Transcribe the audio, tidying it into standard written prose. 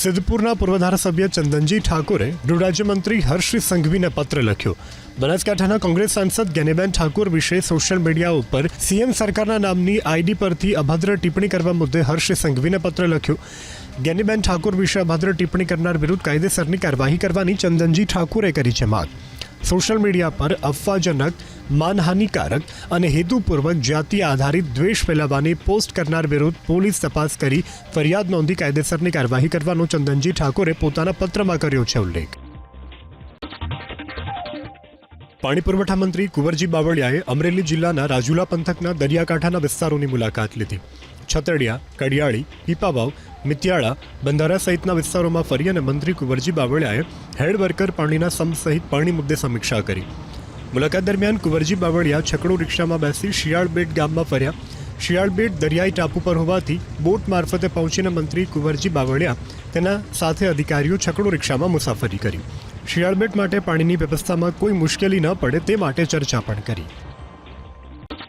સિદ્ધપુરના પૂર્વ ધારાસભ્ય ચંદનજી ઠાકોરે ગૃહ રાજ્યમંત્રી હર્ષ સંઘવીને પત્ર લખ્યો. બનાસકાંઠાના કોંગ્રેસ સાંસદ જ્ઞાનીબેન ઠાકોર વિશે સોશિયલ મીડિયા ઉપર સીએમ સરકારના નામની આઈડી પરથી અભદ્ર ટિપ્પણી કરવા મુદ્દે હર્ષ સંઘવીને પત્ર લખ્યો. જ્ઞાનીબેન ઠાકોર વિશે અભદ્ર ટિપ્પણી કરનાર વિરુદ્ધ કાયદેસરની કાર્યવાહી કરવાની ચંદનજી ઠાકોરે કરી છે માંગ. સોશિયલ મીડિયા પર અફવાજનક, માનહાનિકારક અને હેતુપૂર્વક જાતિ આધારિત દ્વેષ ફેલાવવાની પોસ્ટ કરનાર વિરુદ્ધ પોલીસ તપાસ કરી ફરિયાદ નોંધી કાયદેસરની કાર્યવાહી કરવાનો ચંદનજી ઠાકોરે પોતાના પત્રમાં કર્યો છે ઉલ્લેખ. પાણી પુરવઠા મંત્રી કુંવરજી બાવળિયાએ અમરેલી જિલ્લાના રાજુલા પંથકના દરિયાકાંઠાના વિસ્તારોની મુલાકાત લીધી. છતડિયા, કડિયાળી, પીપાવાવ, મિત્યાળા, બંધારા સહિતના વિસ્તારોમાં ફરી અને મંત્રી કુંવરજી બાવળિયાએ હેડ વર્કર પાણીના સમ સહિત પાણી મુદ્દે સમીક્ષા કરી. મુલાકાત દરમિયાન કુંવરજી બાવળિયા છકડો રિક્ષામાં બેસી શિયાળબેટ ગામમાં ફર્યા. શિયાળબેટ દરિયાઈ ટાપુ પર હોવાથી બોટ મારફતે પહોંચીને મંત્રી કુંવરજી બાવળિયા તેના સાથે અધિકારીઓ છકડો રિક્ષામાં મુસાફરી કરી. શિયાળબેટ માટે પાણીની વ્યવસ્થામાં કોઈ મુશ્કેલી ન પડે તે માટે ચર્ચા પણ કરી.